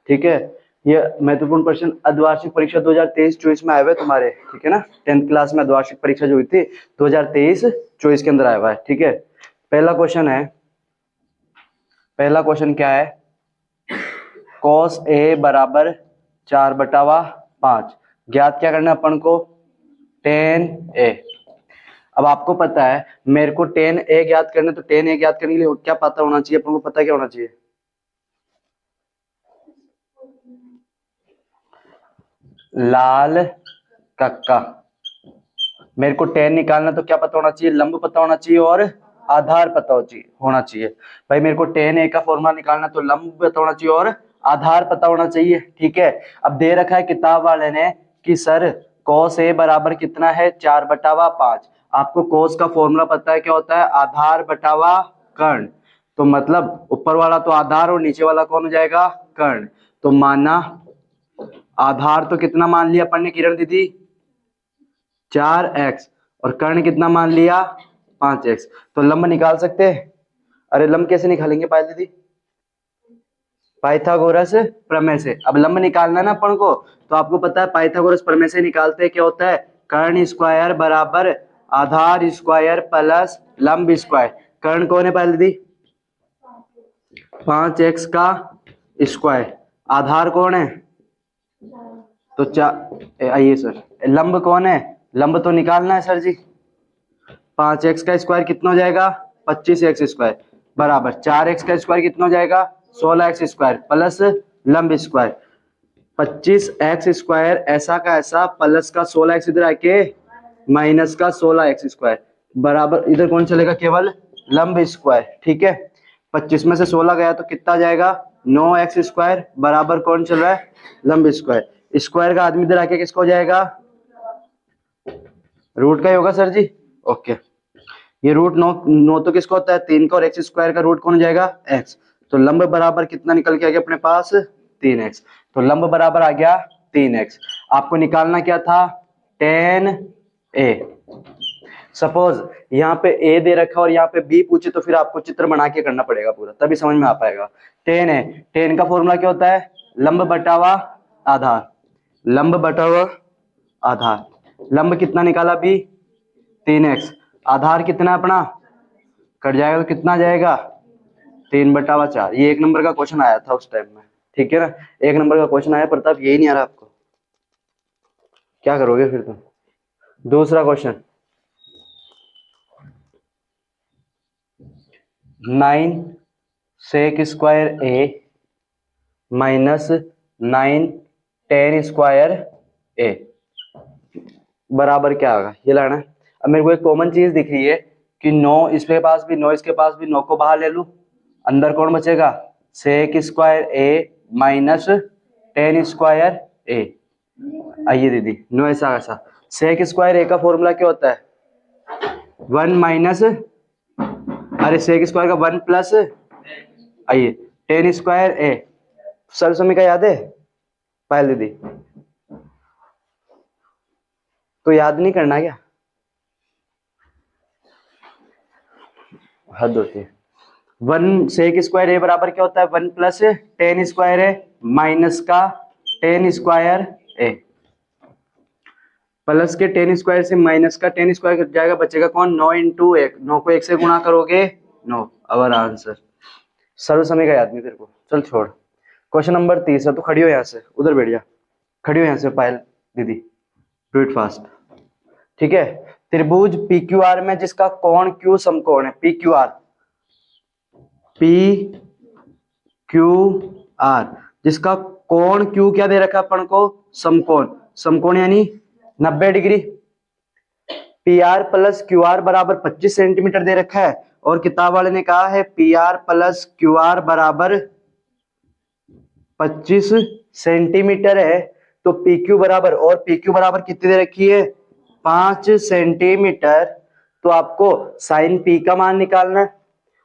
ठीक है, ये महत्वपूर्ण प्रश्न अर्धवार्षिक परीक्षा 2023-24 में आए हुए तुम्हारे, ठीक है ना। 10th क्लास में अर्धवार्षिक परीक्षा जो हुई थी 2023-24 के अंदर आया हुआ है, ठीक है। पहला क्वेश्चन क्या है, cos a बराबर 4/5, ज्ञात क्या करना है अपन को, tan a। अब आपको पता है मेरे को tan a ज्ञात करना है, तो tan a ज्ञात करने के लिए क्या पता होना चाहिए अपन को, पता क्या होना चाहिए, लाल कक्का। मेरे को tan निकालना तो क्या पता होना चाहिए, लंब पता होना चाहिए और आधार पता होना चाहिए। भाई मेरे को tan a का फॉर्मूला निकालना तो लंब पता होना चाहिए और आधार पता होना चाहिए, ठीक है। अब दे रखा है किताब वाले ने कि सर cos a बराबर कितना है, 4/5। आपको cos का फॉर्मूला पता है क्या होता है, आधार बटावा कर्ण। तो मतलब ऊपर वाला तो आधार और नीचे वाला कौन हो जाएगा, कर्ण। तो माना आधार तो कितना मान लिया अपन ने किरण दीदी, 4x, और कर्ण कितना मान लिया, 5x। तो लंब निकाल सकते हैं। अरे लंब कैसे निकालेंगे पायल दीदी, पाइथागोरस प्रमेय से। अब लंब निकालना ना अपन को, तो आपको पता है पाइथागोरस प्रमेय से निकालते हैं क्या होता है, कर्ण स्क्वायर बराबर आधार स्क्वायर प्लस लंब स्क्वायर। कर्ण कौन है पायल दीदी, 5x का स्क्वायर। आधार कौन है, तो आइए सर, लंब कौन है, लंब तो निकालना है सर जी। 5x का स्क्वायर कितना हो जाएगा, 25x स्क्वायर बराबर 4x का स्क्वायर कितना हो जाएगा, 16x स्क्वायर प्लस लंब स्क्वायर। 25x स्क्वायर ऐसा का ऐसा प्लस का 16x इधर आके माइनस का 16x स्क्वायर बराबर इधर कौन चलेगा, केवल लंब स्क्वायर, ठीक है। 25 में से 16 गया तो कितना जाएगा, 9x स्क्वायर बराबर कौन चल रहा है, लंब स्क्वायर। स्क्वायर का आदमी इधर आके किसको हो जाएगा, रूट का ही होगा सर जी, ओके। ये रूट 9 तो किसको होता है, 3 का, और एक्स स्क्वायर का रूट कौन हो जाएगा, x। तो लंब बराबर कितना निकल के आ गया अपने पास, 3x। तो लंब बराबर आ गया 3x। आपको निकालना क्या था, tan a। सपोज यहाँ पे a दे रखा और यहाँ पे b पूछे तो फिर आपको चित्र बना के करना पड़ेगा पूरा, तभी समझ में आ पाएगा। tan है, tan का फॉर्मूला क्या होता है, लंब बटावा आधार, लंब बटावा आधार। लंब कितना निकाला भी, 3x। आधार कितना अपना, कट जाएगा तो कितना जाएगा, 3/4। ये 1 नंबर का क्वेश्चन आया था उस टाइम में, ठीक है ना। 1 नंबर का क्वेश्चन आया, प्रताप यही नहीं आ रहा आपको, क्या करोगे फिर तुम। दूसरा question, 9 sec square a minus 9 tan square a बराबर क्या होगा, ये लाना है। अब मेरे को एक कॉमन चीज दिख रही है कि 9 इसके पास भी 9 इसके पास भी, 9 को बाहर ले लूं, अंदर कौन बचेगा, sec square a minus tan square a। आइए दीदी, 9 ऐसा सेक स्क्वायर a का फॉर्मूला क्या होता है, 1 माइनस, अरे सेक स्क्वायर का 1 प्लस, आइए tan स्क्वायर a। सर समीकरण याद है पायल दीदी, तो याद नहीं करना क्या, हद होती है। 1 सेक स्क्वायर a बराबर क्या होता है, 1 plus tan square a minus का tan स्क्वायर a, प्लस के tan स्क्वायर से माइनस का tan स्क्वायर कट जाएगा, बचेगा कौन, 9 इंटू 1, 9 को 1 से गुणा करोगे 9। Our answer. सर्व समय का याद नहीं तेरे को, चल छोड़। क्वेश्चन नंबर 30, तो खड़ी हो यहाँ से, उधर बैठ जा, खड़ी हो यहाँ से पायल दीदी, डू इट फास्ट, ठीक है। त्रिभुज PQR में जिसका कोण Q समकोण है, PQR जिसका कोण Q क्या दे रखा है अपन को, समकोण, समकोण यानी 90 डिग्री। PR प्लस QR बराबर 25 सेंटीमीटर दे रखा है, और किताब वाले ने कहा है PR प्लस QR बराबर 25 सेंटीमीटर है। तो PQ बराबर, और PQ बराबर कितनी दे रखी है, 5 सेंटीमीटर। तो आपको साइन P का मान निकालना है,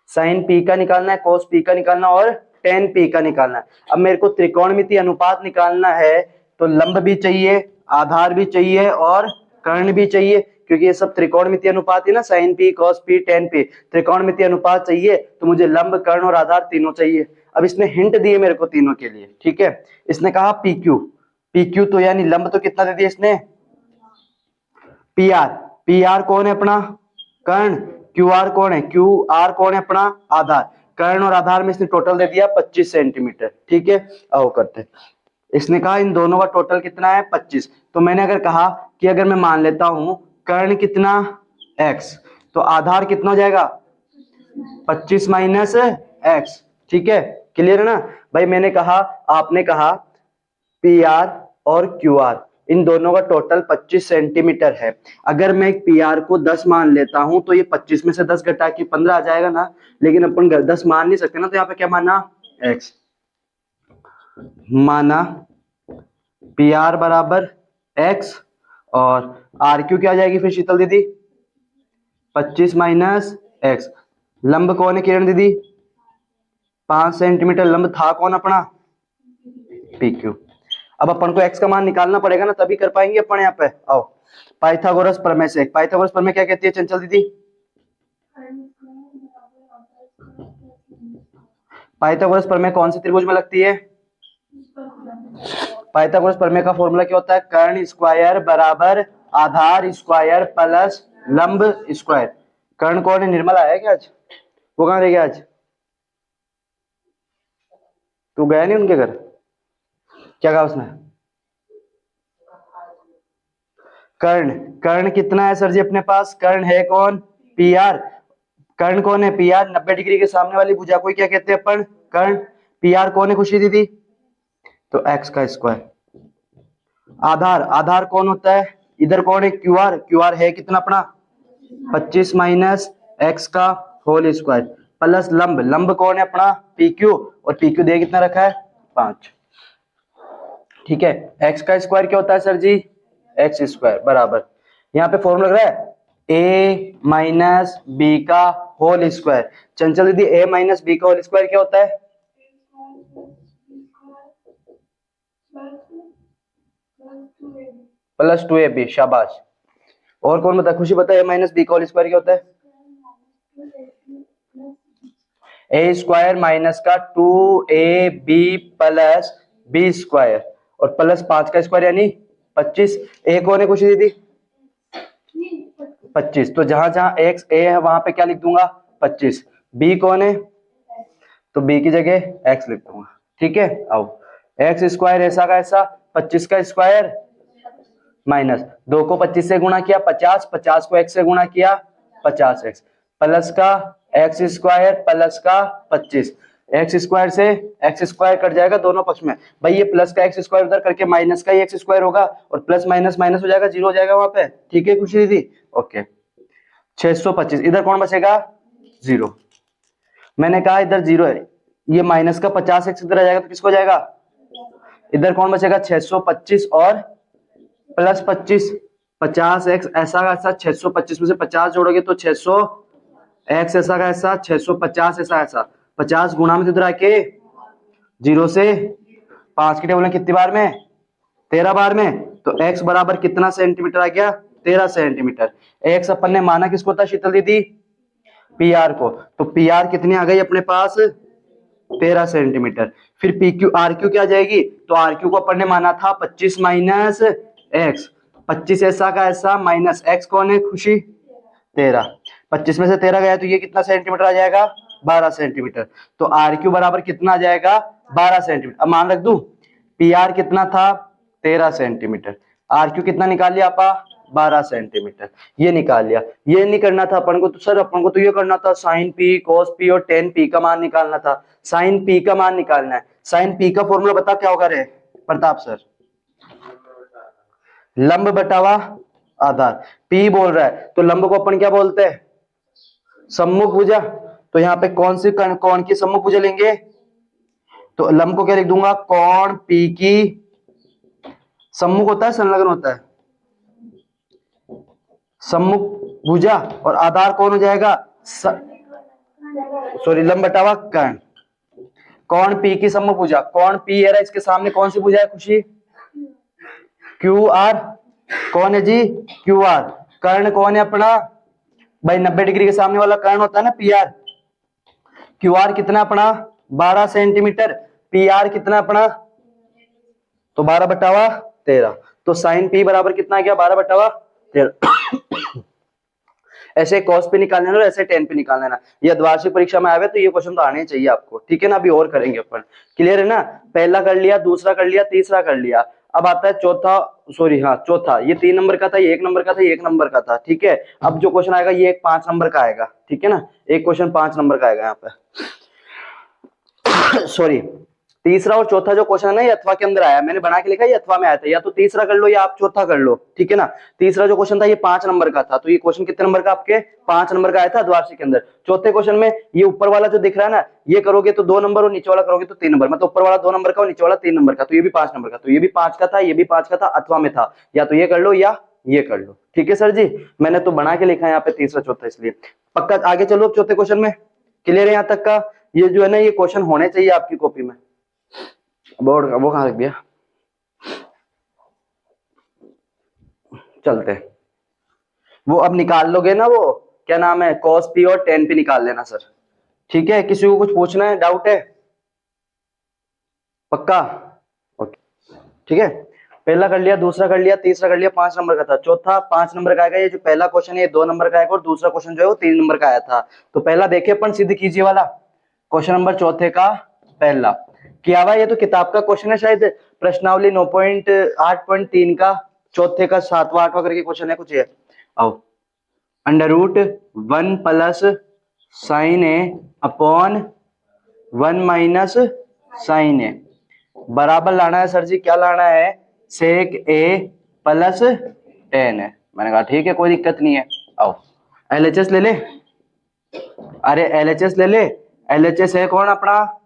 साइन P का निकालना है, cos P का निकालना और tan P का निकालना है। अब मेरे को त्रिकोणमितीय अनुपात निकालना है, तो लंब भी चाहिए, आधार भी चाहिए और कर्ण भी चाहिए, क्योंकि ये सब त्रिकोणमितीय अनुपात है ना, sign P, cos P, tan P, त्रिकोणमितीय अनुपात चाहिए, तो मुझे लंब, कर्ण और आधार तीनों चाहिए। अब इसने हिंट दिए मेरे को तीनों के लिए, ठीक है। इसने कहा पी क्यू, पी क्यू तो यानी लंब तो कितना दे दिया इसने, पी आर, पी आर कौन है अपना कर्ण, क्यू आर कौन है, क्यू आर कौन है अपना आधार, कर्ण और आधार में इसने टोटल दे दिया 25 सेंटीमीटर, ठीक है। आओ करते, इसने कहा इन दोनों का टोटल कितना है 25, तो मैंने अगर कहा कि अगर मैं मान लेता हूं कर्ण कितना x, तो आधार कितना हो जाएगा 25 माइनस x, ठीक है। क्लियर है ना भाई, मैंने कहा, आपने कहा पी आर और क्यू आर इन दोनों का टोटल 25 सेंटीमीटर है। अगर मैं पी आर को 10 मान लेता हूं तो ये 25 में से 10 घटा के 15 आ जाएगा ना, लेकिन अपन 10 मान नहीं सकते ना, तो यहाँ पे क्या माना x, माना पी आर बराबर x और आर क्यू क्या आ जाएगी फिर शीतल दीदी 25 माइनस x, लंब कौन है किरण दीदी 5 सेंटीमीटर, लंब था कौन अपना पी क्यू। अब अपन को x का मान निकालना पड़ेगा ना, तभी कर पाएंगे अपन यहाँ पे। आओ पाइथागोरस प्रमेय से, पाइथागोरस प्रमेय क्या कहती है चंचल दीदी, पाइथागोरस प्रमेय कौन से त्रिभुज में लगती है, पाइथागोरस प्रमेय का फॉर्मूला क्या होता है, कर्ण स्क्वायर बराबर आधार स्क्वायर प्लस लंब स्क्वायर। कर्ण कौन है, निर्मला है क्या आज, वो कहाँ रह गया आज, तू गया नहीं उनके घर, क्या कहा उसने, कर्ण, कर्ण कितना है सर जी अपने पास, कर्ण है कौन पी आर, कर्ण कौन है पी आर, 90 डिग्री के सामने वाली भुजा को क्या कहते हैं अपन कर्ण, पी आर कौन है खुशी दीदी, तो एक्स का स्क्वायर, आधार, आधार कौन होता है, इधर कौन है क्यू आर, क्यू आर है कितना अपना 25 माइनस एक्स का होल स्क्वायर प्लस लंब, लंब कौन है अपना पी क्यू, और पी क्यू दे कितना रखा है 5, ठीक है। एक्स का स्क्वायर क्या होता है सर जी, एक्स स्क्वायर बराबर, यहाँ पे फॉर्मूला लग रहा है ए माइनस बी का होल स्क्वायर। चंचल दीदी ए माइनस बी का होल स्क्वायर क्या होता है, प्लस 2ab, शाबाश। और कौन बता, खुशी बता ए माइनस बी का होल स्क्वायर क्या होता है, ए स्क्वायर माइनस का 2ab प्लस बी स्क्वायर और प्लस 5 का स्क्वायर यानी 25। ए कौन है खुशी दीदी 25, तो जहां जहां एक्स ए है वहां पे क्या लिख दूंगा 25, बी कौन है तो बी की जगह एक्स लिख दूंगा, ठीक है। आओ एक्स स्क्वायर ऐसा का ऐसा, 25 का स्क्वायर माइनस 2 को 25 से गुणा किया 50, 50 को x से गुणा किया 50x प्लस का एक्स स्क्वायर प्लस का 25, एक्स स्क्वायर से एक्स स्क्वायर कट जाएगा दोनों पक्ष में, भाई ये प्लस का एक्स स्क्वायर उधर करके माइनस का ही एक्स स्क्वायर होगा और प्लस माइनस माइनस हो जाएगा, जीरो हो जाएगा वहां पे, ठीक है खुशी दीदी, ओके। 625 इधर कौन बचेगा जीरो, मैंने कहा इधर जीरो है, ये माइनस का 50x इधर आ जाएगा तो किसको जाएगा, इधर कौन बचेगा 625 और प्लस 25, 50x ऐसा का ऐसा, 625 में से 50 जोड़ोगे तो 600x ऐसा का ऐसा, 650 ऐसा ऐसा, 50 गुणा में इधर आके 0 से 5 की टेबल में कितनी बार में 13 बार में, तो x बराबर कितना सेंटीमीटर आ गया 13 सेंटीमीटर। x अपन ने माना किसको था शीतल दीदी पी आर को, तो पी आर कितनी आ गई अपने पास 13 सेंटीमीटर। फिर पी क्यू आर क्यू क्या जाएगी, तो आर क्यू को अपन ने माना था 25 माइनस एक्स, 25 ऐसा का ऐसा माइनस एक्स कौन है खुशी 13, 25 में से 13 गया तो ये कितना सेंटीमीटर आ जाएगा 12 सेंटीमीटर, तो आर क्यू बराबर कितना आ जाएगा 12 सेंटीमीटर। अब मान रख दू पी आर कितना था 13 सेंटीमीटर, आर क्यू कितना निकाल लिया आपा 12 सेंटीमीटर, ये निकाल लिया। ये नहीं करना था अपन को, तो सर अपन को तो ये करना था साइन पी कोस पी और टेन पी का मान निकालना था, साइन पी का मान निकालना है। साइन पी का फॉर्मूला बता क्या होगा रे प्रताप सर, लंब बटावा आधार, पी बोल रहा है तो लंब को अपन क्या बोलते हैं सम्मुख भुजा, तो यहाँ पे कौन सी कौन की सम्मुख भुजा लेंगे, तो लंब को क्या लिख दूंगा कौन पी की सम्मुख होता है संलग्न होता है सम्मुख भुजा, और आधार कौन हो जाएगा सॉरी लंब बटावा कर्ण, कौन पी की सम्मुख भुजा, कौन पी है इसके सामने कौन सी भुजा है खुशी क्यू आर, कौन है जी क्यू आर, कर्ण कौन है अपना भाई 90 डिग्री के सामने वाला कर्ण होता है ना पी आर, क्यू आर कितना अपना 12 सेंटीमीटर। पी आर कितना अपना, तो 12/13। तो साइन पी बराबर कितना आ गया, 12/13। ऐसे कॉस पे निकाल लेना और ऐसे टेन पे निकाल लेना। ये द्वार्षिक परीक्षा में आवे तो ये क्वेश्चन तो आने ही चाहिए आपको, ठीक है ना। अभी और करेंगे अपन, क्लियर है ना। पहला कर लिया, दूसरा कर लिया, तीसरा कर लिया। अब आता है चौथा, सॉरी हाँ चौथा। ये 3 नंबर का था, ये 1 नंबर का था, ये 1 नंबर का था, ठीक है। अब जो क्वेश्चन आएगा ये एक 5 नंबर का आएगा, ठीक है ना। एक क्वेश्चन 5 नंबर का आएगा यहाँ पे। सॉरी, तीसरा और चौथा जो क्वेश्चन है ना ये अथवा के अंदर आया, मैंने बना के लिखा, ये अथवा में आया था। या तो तीसरा कर लो या आप चौथा कर लो, ठीक है ना। तीसरा जो क्वेश्चन था ये 5 नंबर का था, तो ये क्वेश्चन कितने नंबर का आपके, 5 नंबर का आया था द्वार्षिक के अंदर। चौथे क्वेश्चन में ये ऊपर वाला जो दिख रहा है ना, ये करोगे तो 2 नंबर और नीचे वाला करोगे तो 3 नंबर, मतलब ऊपर वाला 2 नंबर का और नीचे वाला 3 नंबर का, तो ये भी 5 नंबर का। तो ये भी 5 का था, ये भी 5 का था, अथवा में था। या तो ये कर लो या ये कर लो, ठीक है सर जी। मैंने तो बना के लिखा है यहाँ पे तीसरा चौथा, इसलिए पक्का। आगे चलो चौथे क्वेश्चन में, क्लियर है यहाँ तक का। ये जो है ना ये क्वेश्चन होने चाहिए आपकी कॉपी में। बोर्ड का वो कहां रख दिया, चलते। वो अब निकाल लोगे ना, वो क्या नाम है, cos p और tan p निकाल लेना सर, ठीक है। किसी को कुछ पूछना है, डाउट है, पक्का, ओके ठीक है। पहला कर लिया, दूसरा कर लिया, तीसरा कर लिया, 5 नंबर का था। चौथा 5 नंबर का आएगा। ये जो पहला क्वेश्चन है ये 2 नंबर का आएगा और दूसरा क्वेश्चन जो है वो 3 नंबर का आया था। तो पहला देखिए अपन, सिद्ध कीजिए वाला क्वेश्चन नंबर चौथे का पहला किया हुआ। ये तो किताब का क्वेश्चन है शायद, प्रश्नावली 9.8.3 का चौथे का 7वां 8वां करके क्वेश्चन है कुछ ये। आओ, √1 plus sign A upon 1 minus sine ए बराबर लाना है सर जी, क्या लाना है, सेक ए प्लस टेन है। मैंने कहा ठीक है कोई दिक्कत नहीं है। आओ एलएचएस ले ले, अरे एलएचएस ले ले। एलएचएस है कौन अपना,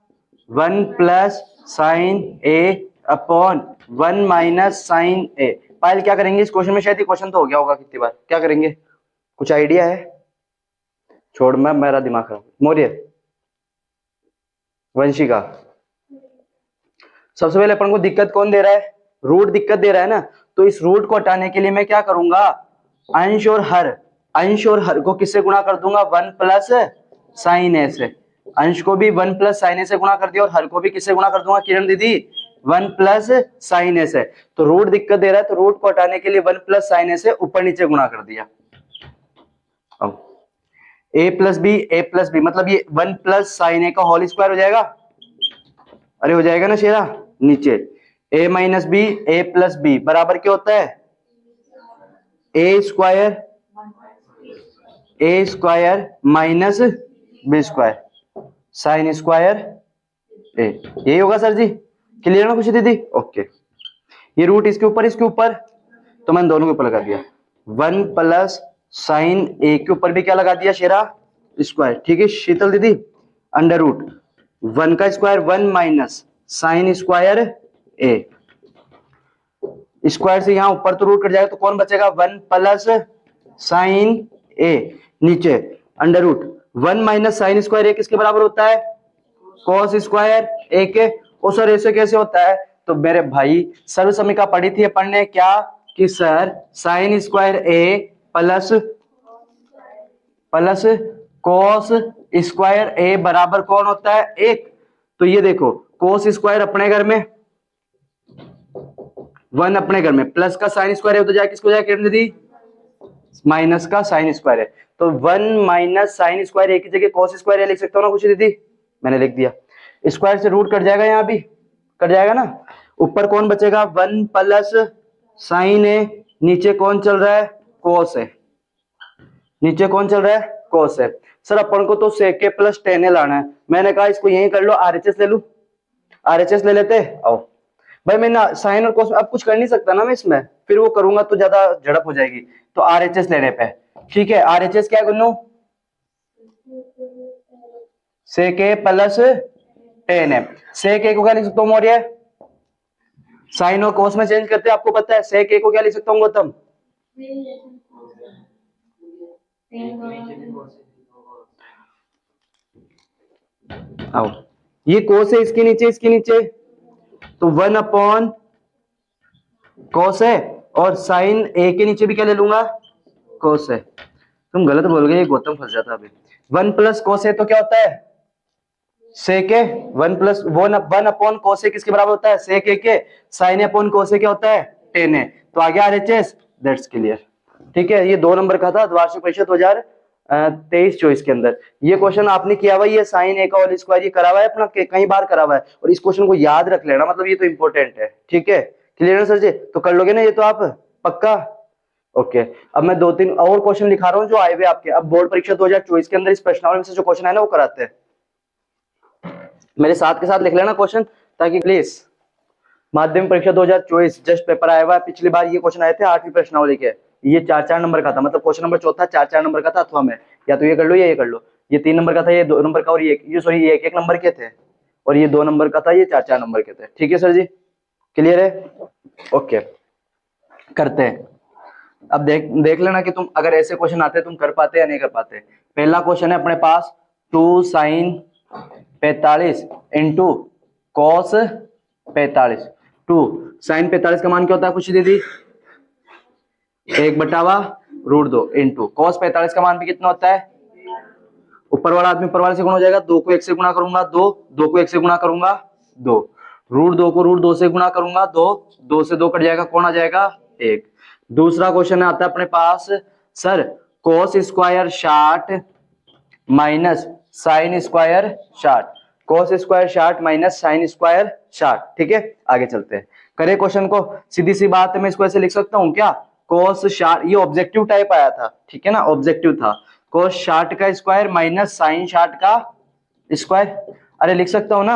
1 plus sign A upon 1 minus sine ए। पायल क्या करेंगे इस क्वेश्चन में, शायद ये क्वेश्चन तो हो गया होगा कितनी बार, क्या करेंगे, कुछ आइडिया है, छोड़ मैं, मेरा दिमाग खराब। मौर्य, वंशिका, सबसे पहले अपन को दिक्कत कौन दे रहा है, रूट दिक्कत दे रहा है ना। तो इस रूट को हटाने के लिए मैं क्या करूंगा, अंश और हर को किससे गुणा कर दूंगा, 1 प्लस साइन ए से। अंश को भी 1 प्लस साइन ए से गुणा कर दिया और हर को भी किससे गुणा कर दूंगा किरण दीदी, 1 प्लस साइन ए से। तो रूट दिक्कत दे रहा है, तो रूट को हटाने के लिए 1 प्लस साइन ए से ऊपर नीचे गुणा कर दिया। अब a प्लस बी मतलब ये 1 प्लस साइन ए का होल स्क्वायर हो जाएगा, अरे हो जाएगा ना शेरा। नीचे a minus B A plus B बराबर क्या होता है, A square minus B square sine square A. यही होगा सर जी, क्लियर ना खुशी दीदी, ओके। ये रूट इसके ऊपर तो मैंने दोनों के ऊपर लगा दिया। 1 प्लस साइन ए के ऊपर भी क्या लगा दिया शेरा, स्क्वायर, ठीक है शीतल दीदी। √1 का square 1 minus sine square A, square से यहां ऊपर तो रूट कट जाएगा तो कौन बचेगा, 1 प्लस साइन ए। नीचे √1 माइनस साइन स्क्वायर ए किसके बराबर होता है, कॉस स्क्वायर ए के। ओ सर ऐसे कैसे होता है, तो मेरे भाई सर्व समीका पढ़ी थी अपन ने क्या, कि सर साइन स्क्वायर ए प्लस कॉस स्क्वायर ए बराबर कौन होता है, 1। तो ये देखो कोस स्क्वायर अपने घर में, 1 अपने घर में, प्लस का साइन स्क्वायर है तो जाए किसको जाए किरण दीदी, माइनस का साइन स्क्वायर है। तो 1 माइनस साइन स्क्वायर ए की जगह कॉस स्क्वायर ए लिख सकता हूँ ना खुशी दीदी, मैंने लिख दिया। स्क्वायर से रूट कट जाएगा, यहाँ भी कट जाएगा ना। ऊपर कौन बचेगा, 1 प्लस साइन ए, नीचे कौन चल रहा है, कॉस है, नीचे कौन चल रहा है, कॉस है। सर अपन को तो सेक के प्लस टेन ए लाना है, मैंने कहा इसको यही कर लो, आरएचएस ले लूं, आरएचएस ले लेते। आओ भाई मैं ना साइन और कॉस अब कुछ कर नहीं सकता ना मैं इसमें, फिर वो करूंगा तो ज्यादा झड़प हो जाएगी। तो आरएचएस लेने पे ठीक है, आरएचएस क्या गुन्नू, सेक ए प्लस टेन है। सेक ए को क्या लिख सकता हूँ मौर्य, साइन और कॉस में चेंज करते हैं, आपको पता है सेक ए को क्या लिख सकता हूँ गौतम, आओ ये कोस है इसके नीचे तो 1 अपॉन कॉस है, और साइन ए के नीचे भी क्या ले लूंगा, कॉस है। तुम गलत बोल गए, ये गौतम फंस जाता अभी। 1 प्लस कॉस है तो क्या होता है, sec A, one plus one upon cosec किसके बराबर होता है, सेक ए के, साइन ए अपॉन कोसेक क्या होता है, टेन ए। तो आ गया आरएचएस, दैट्स क्लियर। ठीक है, ये 2 नंबर का था वार्षिक परीक्षा 2023-24 के अंदर। ये क्वेश्चन आपने किया हुआ, ये साइन ए का होल स्क्वायर ये करा हुआ है अपना, कई बार करा हुआ है, और इस क्वेश्चन को याद रख लेना, मतलब ये तो इंपॉर्टेंट है। ठीक है, क्लियर है सर जी, तो कर लोगे ना ये तो आप पक्का। ओके, अब मैं 2-3 और क्वेश्चन लिखा रहा हूँ जो आए हुए आपके, अब बोर्ड परीक्षा 2024 के अंदर इस प्रश्नावली में से जो क्वेश्चन है ना वो कराते हैं। मेरे साथ के साथ लिख लेना क्वेश्चन, ताकि प्लीज माध्यमिक परीक्षा 2024 जस्ट पेपर आया हुआ है, पिछली बार ये क्वेश्चन आए थे 8वीं प्रश्नावली के, ये 4-4 नंबर का था, मतलब क्वेश्चन नंबर चौथा 4-4 नंबर का था, अथवा में या तो ये कर लो या ये कर लो। ये 3 नंबर का था, ये 2 नंबर का, और ये सॉरी ये 1-1 नंबर के थे, और ये 2 नंबर का था, ये 4-4 नंबर के थे। ठीक है सर जी, क्लियर है। ओके, करते हैं। अब देख लेना कि तुम अगर ऐसे क्वेश्चन आते तुम कर पाते या नहीं कर पाते। पहला क्वेश्चन है अपने पास 2 sin 45 इंटू कॉस 45। 2 sin 45 का मान क्या होता है खुशी दीदी, 1/√2 इंटू कॉस 45 का मान भी कितना होता है, ऊपर वाला आदमी ऊपर वाले से गुणा हो जाएगा, 2 को 1 से गुणा करूंगा 2, 2 को 1 से गुणा करूंगा 2, √2 को √2 से गुणा करूंगा 2, 2 से 2 कट जाएगा, कौन आ जाएगा 1। दूसरा क्वेश्चन आता है अपने पास sir cos square 60 minus sine square 60, cos square 60 minus sine square 60। ठीक है, आगे चलते हैं, करे क्वेश्चन को। सीधी सी बात है, मैं इसको ऐसे लिख सकता हूं क्या, cos 60, ये ऑब्जेक्टिव टाइप आया था, ठीक है ना, ऑब्जेक्टिव था, cos 60 का स्क्वायर माइनस साइन 60 का स्क्वायर। अरे लिख सकता हूं ना,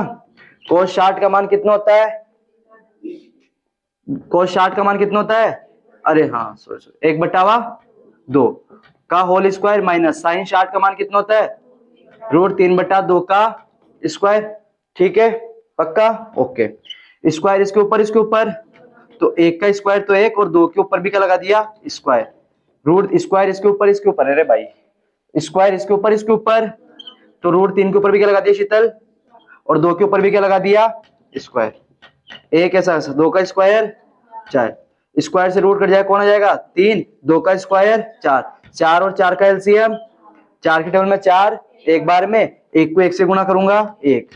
cos 60 का मान कितना होता है, cos 60 का मान कितना होता है, अरे हाँ सॉरी 1/2 का होल स्क्वायर माइनस साइन 60 का मान कितना होता है, √3/2 का स्क्वायर। ठीक है पक्का, ओके। स्क्वायर इसके ऊपर, तो 1 का स्क्वायर तो 1, और 2 के ऊपर भी क्या लगा दिया स्क्वायर, रूट स्क्वायर इसके ऊपर, अरे भाई स्क्वायर इसके ऊपर, तो √3 के ऊपर भी क्या लगा दिया शीतल, और 2 के ऊपर भी क्या लगा दिया स्क्वायर। 1 ऐसा 2 का स्क्वायर 4, स्क्वायर से रूट कट जाएगा, कौन आ जाएगा 3, 2 का स्क्वायर 4, 4 और 4 का एलसीएम, 4 के टेबल में 4 एक बार में, 1 को 1 से गुणा करूंगा 1,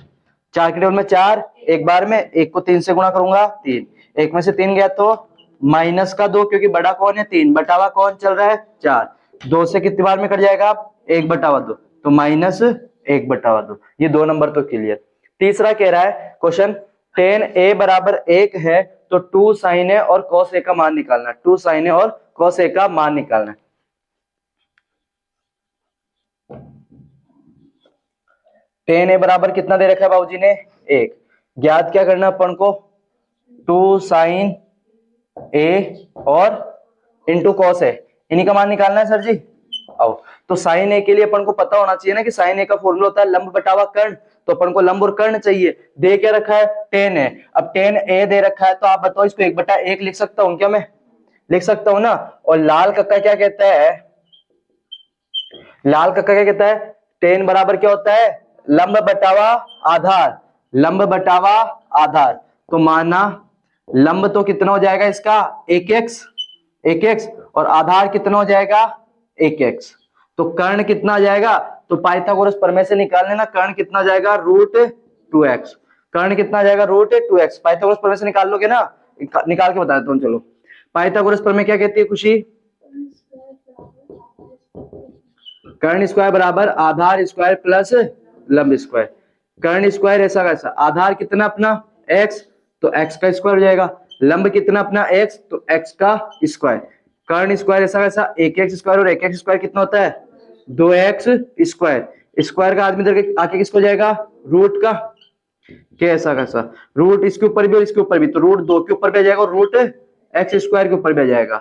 4 के टेबल में 4 एक बार में, 1 को 3 से गुणा करूंगा 3, 1 में से 3 गया तो माइनस का 2, क्योंकि बड़ा कौन है 3, बटावा कौन चल रहा है 4, 2 से कितनी बार में कट जाएगा 1/2, तो माइनस 1/2। ये 2 नंबर तो क्लियर। तीसरा कह रहा है क्वेश्चन tan a बराबर 1 है, तो 2 sin a और cos a का मान निकालना, 2 sin a और cos a का मान निकालना। tan a बराबर कितना दे रखा है बाबूजी ने 1, ज्ञात क्या करना अपन को 2 sin a और इंटू cos a, इन्हीं का मान निकालना है सर जी। आओ, तो साइन ए के लिए अपन को पता होना चाहिए ना कि साइन ए का फॉर्मूला होता है लंब बटावा कर्ण, तो अपन को लंब और कर्ण चाहिए। दे क्या रखा है tan है, अब tan a दे रखा है, तो आप बताओ इसको 1/1 लिख सकता हूं क्या, मैं लिख सकता हूं ना। और लाल कक्का क्या कहता है, लाल कक्का क्या कहता है, tan बराबर क्या होता है लंब बटावा आधार, लंब बटावा आधार, तो माना लंब तो कितना हो जाएगा इसका 1x, और आधार कितना हो जाएगा 1x, तो कर्ण कितना आ जाएगा, तो पाइथागोरस प्रमेय से निकाल लेना, कर्ण कितना जाएगा √2x, कर्ण कितना जाएगा √2x, पाइथागोरस प्रमेय से निकाल लोगे ना, निकाल के बता देता हूं चलो। पाइथागोरस प्रमेय क्या कहती है खुशी, कर्ण स्क्वायर बराबर आधार स्क्वायर प्लस लंब स्क्वायर, कर्ण स्क्वायर ऐसा कैसा, आधार कितना अपना x, तो x का स्क्वायर हो जाएगा, लंब कितना अपना x, तो x का स्क्वायर, कर्ण स्क्वायर ऐसा कैसा 1x स्क्वायर, और 1x स्क्वायर कितना होता है 2x स्क्वायर, स्क्वायर का आदमी इधर आके किसको जाएगा रूट का, क्या ऐसा कैसा रूट इसके ऊपर भी और इसके ऊपर भी, तो √2 के ऊपर भी आ जाएगा और √x स्क्वायर के ऊपर भी आ जाएगा,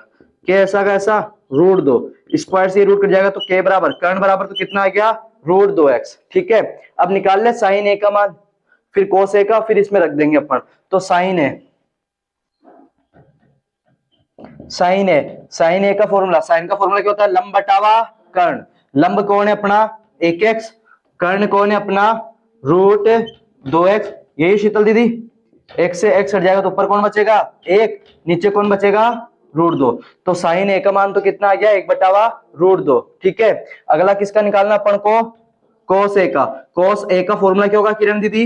क्या ऐसा कैसा √2, स्क्वायर से रूट कट जाएगा, तो k बराबर कर्ण बराबर तो कितना आ गया √2x। ठीक है, अब निकाल ले साइन a का मान, फिर cos a का, फिर इसमें रख देंगे अपन, तो साइन a का फॉर्मूला, साइन का फॉर्मूला क्या होता है लंब बटावा कर्ण, लंब कौन है अपना 1x, कर्ण कौन है अपना √2x, यही शीतल दीदी, x से x हट जाएगा तो ऊपर कौन बचेगा 1, नीचे कौन बचेगा √2, तो साइन a का मान तो कितना आ गया 1/√2। ठीक है, अगला किसका निकालना अपन को cos a का, cos a का फॉर्मूला क्या होगा किरण दीदी?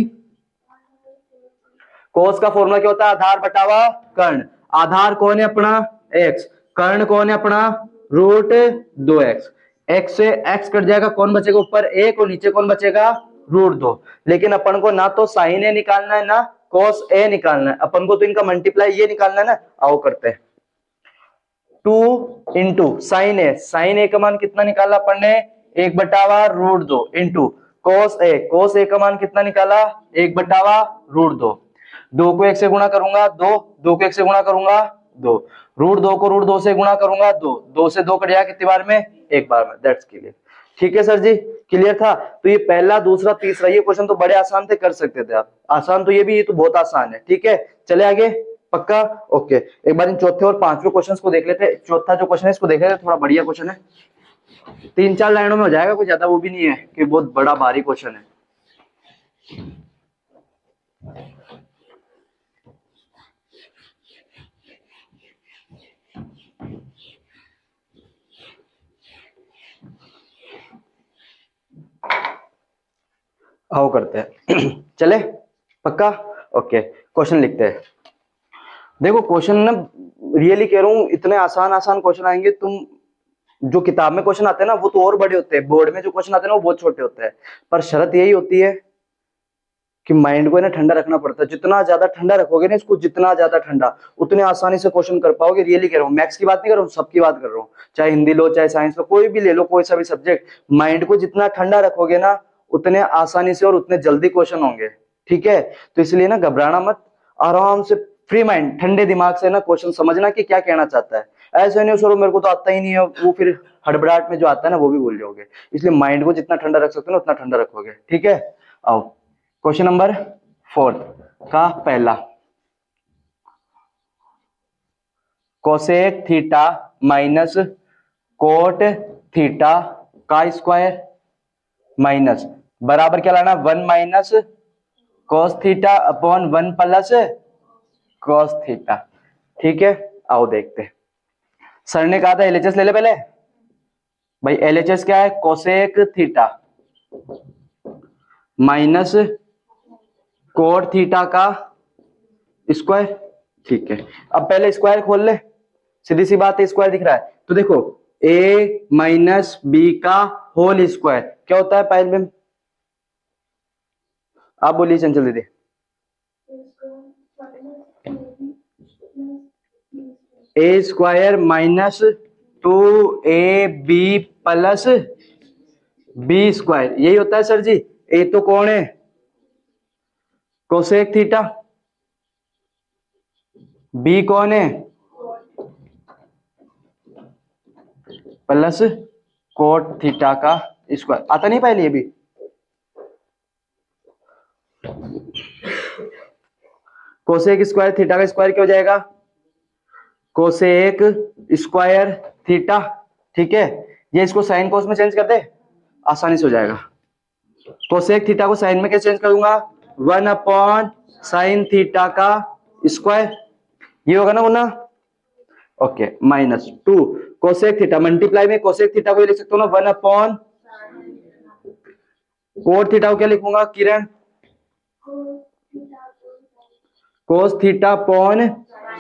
cos का फॉर्मूला क्या होता है? आधार बटावा कर्ण। आधार कौन है अपना? x। कर्ण कौन है अपना? Root 2x। x से x कट जाएगा, कौन बचेगा ऊपर? 1 और नीचे कौन बचेगा? रूट 2। लेकिन अपन को ना तो साइन a निकालना है ना cos a निकालना है, अपन को तो इनका मल्टीप्लाई ये निकालना है ना। आओ करते हैं। 2 into sine A, sine A का मान कितना निकाला अपन ने? 1 बटावा root 2 into cos a, cos a का मान कितना निकाला? 1 बटावा रूट 2। 2 को 1 से गुणा करूंगा 2, 2 को 1 से गुणा करूंगा 2, रूट 2 को रूट 2 से गुणा करूंगा 2, 2 से 2 कट जाएगा कितनी बार में? एक बार में। That's clear. ठीक है सर जी, क्लियर था? तो ये पहला, दूसरा, तीसरा ये क्वेश्चन तो बड़े आसान थे, कर सकते थे आप। आसान तो ये भी, ये तो बहुत आसान है। ठीक है, चले आगे। पक्का? ओके। एक बार इन चौथे और पांचवें क्वेश्चंस को देख लेते हैं। चौथा जो क्वेश्चन है इसको देख लेते हैं, थोड़ा बढ़िया क्वेश्चन है, 3-4 लाइनों में हो जाएगा, कोई ज्यादा वो भी नहीं है कि बहुत बड़ा भारी क्वेश्चन है। आओ करते हैं। चले? पक्का? ओके, क्वेश्चन लिखते हैं। देखो क्वेश्चन ना, रियली कह रहा हूं, इतने आसान आसान क्वेश्चन आएंगे, तुम जो किताब में क्वेश्चन आते हैं ना वो तो और बड़े होते हैं, बोर्ड में जो क्वेश्चन आते हैं ना वो बहुत छोटे होते हैं। पर शर्त यही होती है कि माइंड को ना ठंडा रखना पड़ता है। जितना ज्यादा ठंडा रखोगे ना इसको, जितना ज्यादा ठंडा, उतने आसानी से क्वेश्चन कर पाओगे। रियली कह रहा हूँ, मैथ्स की बात नहीं कर रहा हूँ, सबकी बात कर रहा हूँ। चाहे हिंदी लो, चाहे साइंस लो, कोई भी ले लो, कोई सा भी सब्जेक्ट, माइंड को जितना ठंडा रखोगे ना उतने आसानी से और उतने जल्दी क्वेश्चन होंगे। ठीक है, तो इसलिए ना घबराना मत, आराम से फ्री माइंड, ठंडे दिमाग से ना क्वेश्चन समझना कि क्या कहना चाहता है। ऐसे नहीं सर मेरे को तो आता ही नहीं है, वो फिर हड़बड़ाहट में जो आता है ना वो भी भूल जाओगे। इसलिए माइंड को जितना ठंडा रख सकते हो ना उतना ठंडा रखोगे। ठीक है, आओ क्वेश्चन नंबर 4 का पहला, cosec theta minus cot theta का स्क्वायर माइनस बराबर क्या लाना? 1 minus cos theta upon 1 plus cos theta. ठीक है, आओ देखते हैं। सर ने कहा था एलएचएस ले ले पहले। भाई एलएचएस क्या है? Cosec theta minus cot theta का स्क्वायर। ठीक है, अब पहले स्क्वायर खोल ले, सीधी सी बात है, स्क्वायर दिख रहा है तो देखो a माइनस बी का होल स्क्वायर क्या होता है? पायल में आप बोलिए चंचल दीदी। A square minus 2ab plus B square, यही होता है सर जी। ए तो कौन है? Cosec theta. बी कौन है? प्लस कोट थीटा का स्क्वायर। आता नहीं पहले ये भी? कोसेक स्क्वायर थीटा का स्क्वायर क्या हो जाएगा? Cosec square theta. ठीक है, ये इसको साइन कोस में चेंज कर दे, आसानी से हो जाएगा। कोसेक थीटा को साइन में कैसे चेंज करूंगा? 1 अपॉन साइन थीटा का स्क्वायर, ये होगा ना Munna? Okay, minus 2 cosec theta, multiply में कोसेक थीटा को ये लिख सकते हो ना 1 अपॉन कोट थीटा को क्या लिखूंगा Kiran? Cos theta upon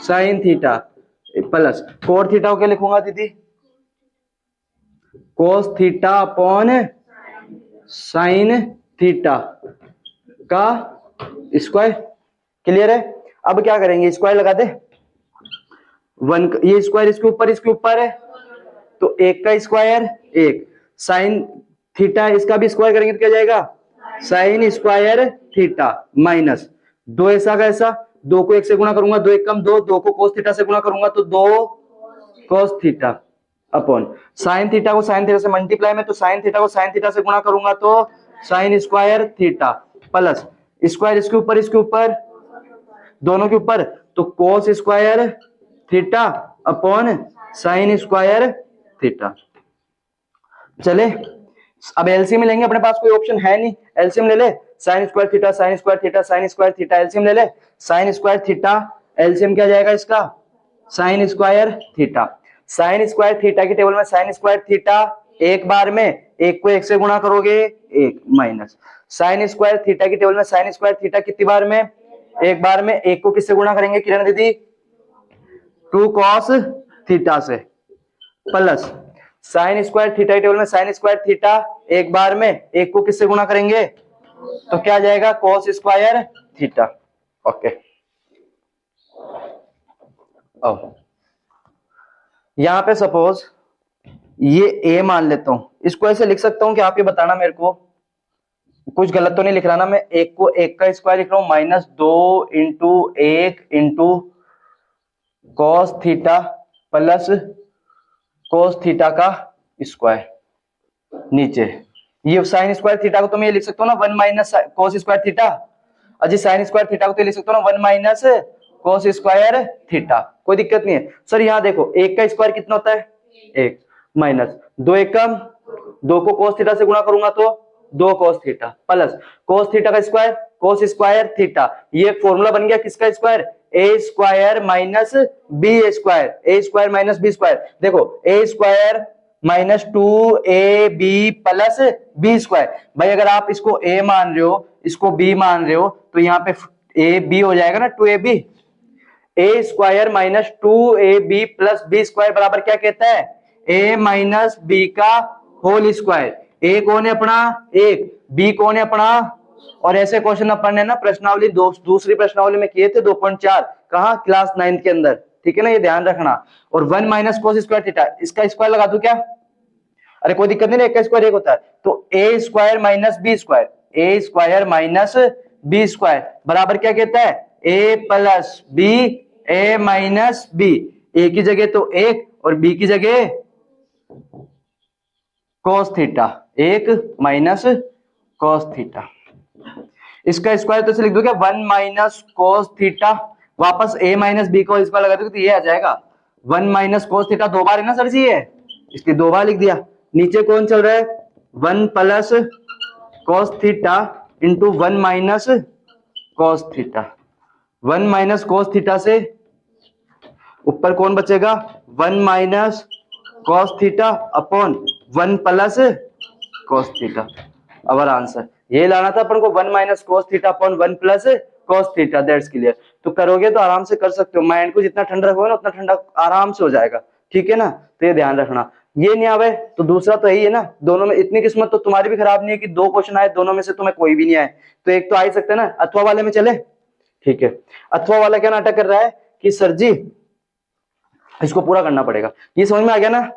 sine theta plus cot theta को क्या लिखूंगा दीदी? Cos theta upon sine theta का स्क्वायर। क्लियर है? अब क्या करेंगे? स्क्वायर लगा दे, 1 ये स्क्वायर इसके ऊपर है तो 1 का स्क्वायर 1, साइन थीटा इसका भी स्क्वायर करेंगे तो क्या जाएगा? साइन स्क्वायर थीटा माइनस 2 ऐसा का ऐसा, 2 को 1 से गुणा करूंगा 2 1 कम 2, 2 को कोस थीटा से गुणा करूंगा तो 2 कोस थीटा अपॉन साइन थीटा को साइन थीटा से मल्टीप्लाई में, तो साइन थीटा को साइन थीटा से गुणा करूंगा तो sine square theta plus square इसके ऊपर दोनों के ऊपर तो cos square theta upon sine square theta. चले अब एलसीएम लेंगे, अपने पास कोई ऑप्शन है नहीं, एलसीएम ले ले। Sine square theta sine square theta sine square theta, LCM ले ले। साइन स्क्वायर थीटा एलसीएम क्या जाएगा इसका? Sine square theta. Sine square theta की टेबल में साइन स्क्वायर थीटा एक बार में एक को एक से गुणा करोगे एक माइनस साइन स्क्वायर थीटा की टेबल में साइन स्क्वायर थीटा कितनी बार में एक बार में एक को किससे गुणा करेंगे किरण दीदी 2 कॉस थीटा से प्लस साइन स्क्वायर थीटा की टेबल में साइन स्क्वायर थीटा एक बार में एक को किससे गुणा करेंगे तो क्या आ जाएगा कॉस स्क्वायर थीटा। ओके यहां पे सपोज ये ए मान लेता हूं इसको ऐसे लिख सकता हूं कि आप ये बताना मेरे को कुछ गलत तो नहीं लिख रहा ना मैं एक को एक का स्क्वायर लिख रहा हूं minus 2 into 1 into cos theta plus cos theta का स्क्वायर नीचे ये साइन स्क्वायर थीटा को तो मैं ये लिख सकता हूँ ना 1 माइनस कॉस स्क्वायर थीटा अजी साइन स्क्वायर थीटा को तो लिख सकता हूँ ना 1 माइनस कॉस स्क्वायर थीटा कोई दिक्कत नहीं है सर यहाँ देखो एक का स्क्वायर कितना होता है एक माइनस 2 एकम 2 को कॉस थीटा से गुणा करूंगा तो 2 cos theta plus cos theta का स्क्वायर कॉस स्क्वायर थीटा ये एक फॉर्मूला बन गया किसका square A square minus B square A square minus B square देखो A square minus 2ab plus B square भाई अगर आप इसको a मान रहे हो इसको b मान रहे हो तो यहाँ पे ab हो जाएगा ना 2ab A square minus 2ab plus B square बराबर क्या कहता है a माइनस बी का होल स्क्वायर ए कौन है अपना एक बी कौन है अपना और ऐसे क्वेश्चन अपन ने ना प्रश्नावली दूसरी प्रश्नावली में किए थे 2.4 कहा क्लास 9 के अंदर ठीक है ना ये ध्यान रखना और 1 माइनस कोस स्क्वायर थीटा इसका स्क्वायर लगा दूं क्या अरे कोई दिक्कत नहीं एक का स्क्वायर एक होता है तो ए square minus B square A square minus B square बराबर क्या कहता है ए plus B A minus B ए की जगह तो एक और बी की जगह कॉस थीटा एक माइनस कॉस थीटा इसका स्क्वायर तो लिख दो क्या 1 माइनस कॉस थीटा वापस a माइनस बी को स्क्वायर लगा दो तो ये आ जाएगा 1 माइनस कॉस थीटा दो बार है ना सर जी ये इसलिए दो बार लिख दिया नीचे कौन चल रहा है 1 plus cos theta into 1 minus cos theta 1 minus cos theta से ऊपर कौन बचेगा 1 minus cos theta upon 1 plus cos theta our answer ये लाना था अपन को 1 minus cos theta upon 1 plus cos theta that's clear तो करोगे तो आराम से कर सकते हो माइंड को जितना ठंडा रखोगे ना उतना ठंडा आराम से हो जाएगा ठीक है ना तो ये ध्यान रखना ये नहीं आवे तो दूसरा तो यही है ना दोनों में इतनी किस्मत तो तुम्हारी भी खराब नहीं है कि 2 क्वेश्चन आए दोनों में से तुम्हें कोई भी नहीं आए तो एक तो आ ही सकते हैं ना अथवा वाले में चले ठीक है अथवा वाला क्या नाटक कर रहा है कि सर जी इसको पूरा करना पड़ेगा ये समझ में आ गया ना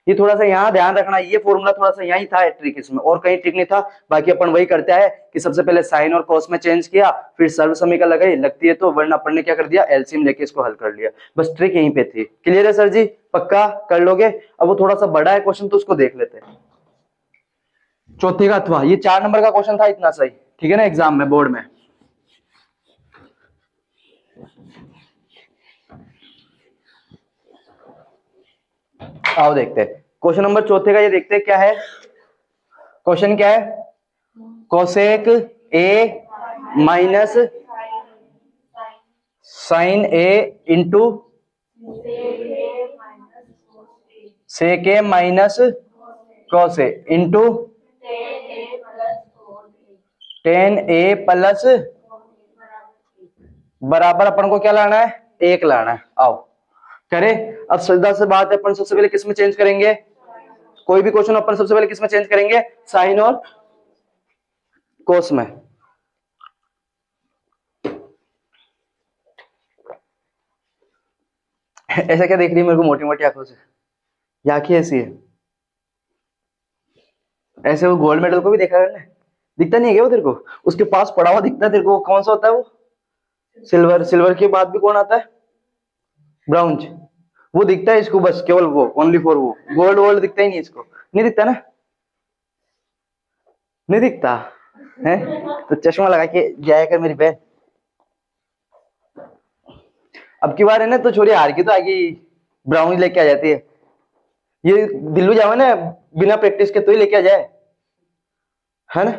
ये थोड़ा सा यहाँ ध्यान रखना ये फॉर्मूला थोड़ा सा यही था ट्रिक इसमें और कहीं ट्रिक नहीं था बाकी अपन वही करते हैं कि सबसे पहले साइन और कॉस में चेंज किया फिर सर्व समीकरण लगाई लगती है तो वरना अपन ने क्या कर दिया एलसीएम लेके इसको हल कर लिया बस ट्रिक यहीं पे थी क्लियर है सर जी पक्का कर लोगे अब वो थोड़ा सा बड़ा है क्वेश्चन तो उसको देख लेते हैं चौथे का अथवा ये 4 नंबर का क्वेश्चन था इतना सही ठीक है ना एग्जाम में बोर्ड में आओ देखते हैं क्वेश्चन नंबर चौथे का ये देखते हैं क्या है क्वेश्चन क्या है cosec A minus sine A into sec A minus cos A into tan A plus बराबर अपन को क्या लाना है एक लाना है आओ करें अब सीधा से बात है अपन सबसे पहले किस में चेंज करेंगे कोई भी क्वेश्चन अपन सबसे पहले किस में चेंज करेंगे साइन और कोस में ऐसा क्या देख रही है मेरे को मोटी मोटी आंखों से या आंखें ऐसी है ऐसे वो गोल्ड मेडल को भी देखा है दिखता नहीं है क्या वो तेरे को उसके पास पड़ा हुआ दिखता है तेरे को कौन सा होता है वो सिल्वर सिल्वर के बाद भी कौन आता है ब्राउन्ज वो दिखता है इसको बस केवल वो ओनली फॉर वो गोल्ड वोल्ड दिखता ही नहीं इसको नहीं दिखता ना नहीं दिखता है तो चश्मा लगा के जाया कर मेरी बहन अब की बार है ना तो छोरी हार की तो आगे ब्राउन लेके आ जाती है ये दिल्लू जाओ ना बिना प्रैक्टिस के तो ही लेके आ जाए है ना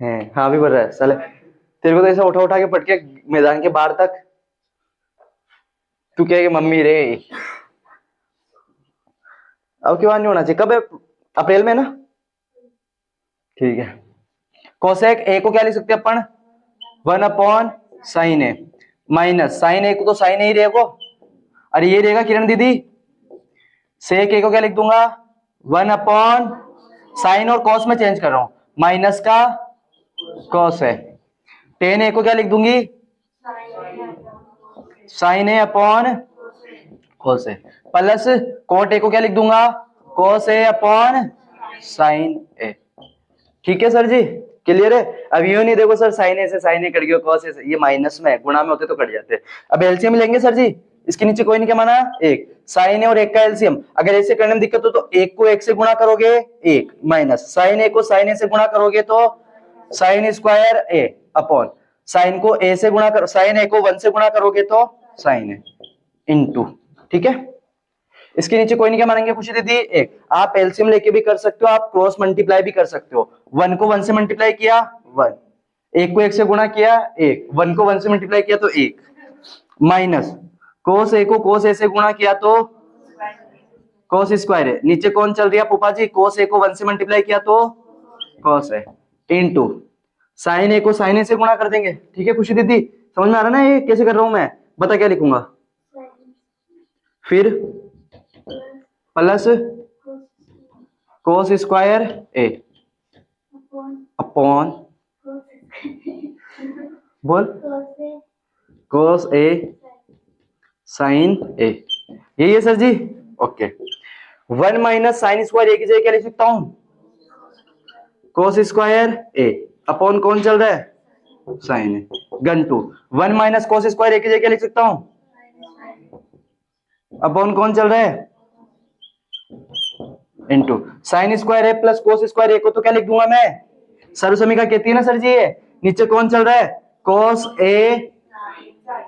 है हाँ भी बढ़ रहा है साले तेरे को तो ऐसा उठा उठा के पटके मैदान के बाहर तक तू क्या मम्मी रे अब क्यों नहीं होना चाहिए कब है अप्रैल में ना, ठीक है। कोसेक ए को क्या लिख सकते हैं अपन, 1/sin a माइनस साइन ए को तो साइन ए ही रहेगा, और ये रहेगा किरण दीदी सेक ए को क्या लिख दूंगा 1/साइन और कॉस में चेंज कर रहा हूं, माइनस का कॉस है। टेन ए को क्या लिख दूंगी sine A upon cos A, plus cot A को क्या लिख दूंगा cos A upon sine A. ठीक है सर जी, क्लियर है। अब यूं नहीं देखो सर साइन ए से साइन ए कट गया, कॉस ए से, ये माइनस में है, गुणा में होते तो कट जाते। अब एलसीएम लेंगे सर जी, इसके नीचे कोई नहीं क्या माना एक, साइन ए और एक का एलसीएम, अगर ऐसे करने में दिक्कत हो तो एक को एक से गुणा करोगे एक, माइनस साइन ए को साइन ए से गुणा करोगे तो साइन स्क्वायर ए अपॉन साइन को ए से गुणा करो, साइन ए को 1 से गुणा करोगे तो साइन ए इनटू, ठीक है। इसके नीचे कोई नहीं क्या मानेंगे खुशी दीदी एक, आप एलसीएम लेके भी कर सकते हो, आप क्रॉस मल्टीप्लाई भी कर सकते हो। 1 को 1 से मल्टीप्लाई किया 1, एक को एक से गुणा किया एक, 1 को 1 से मल्टीप्लाई किया तो एक, माइनस कोस ए को कोस ए से गुणा किया तो कोस स्क्वायर है, नीचे कौन चल रही है पुपा जी, कोस ए को 1 से मल्टीप्लाई किया तो कोस है, इनटू साइन ए को साइन ए से गुणा कर देंगे। ठीक है खुशी दीदी, समझ में आ रहा ना ये कैसे कर रहा हूं मैं, बता क्या लिखूंगा, फिर प्लस कोस स्क्वायर ए अपॉन बोल कोस ए साइन ए, यही है sir ji, okay. 1 minus sine square A की जगह क्या लिख सकता हूं कोस स्क्वायर ए अपॉन कौन चल रहा है साइन ए, गन टू 1 माइनस कोस स्क्वायर ए की जगह क्या लिख सकता हूं अपॉन कौन चल रहा है इनटू साइन स्क्वायर ए प्लस कोस स्क्वायर ए को तो क्या लिख दूंगा मैं सर्वसमीका कहती है ना सर जी, ये नीचे कौन चल रहा है कोस ए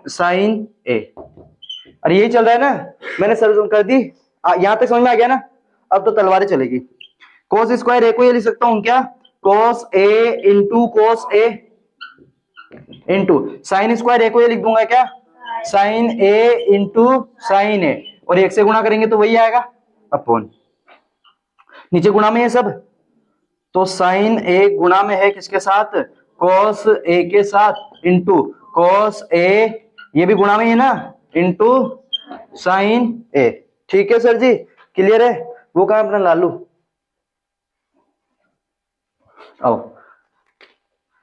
साइन ए, और यही चल रहा है ना, मैंने सर्व कर दी, यहां तक समझ में आ गया ना। अब तो तलवारें चलेगी, कोस स्क्वायर ए को ये लिख सकता हूं क्या कोस ए इंटू कोस ए इंटू साइन स्क्वायर ए को ये लिख दूंगा क्या साइन ए इंटू साइन ए, और एक से गुणा करेंगे तो वही आएगा अपॉन, नीचे गुणा में है सब, तो साइन ए गुणा में है किसके साथ कोस ए के साथ इंटू कोस ए, ये भी गुणा में है ना इंटू साइन ए। ठीक है सर जी, क्लियर है। वो कहा अपना लालू, आओ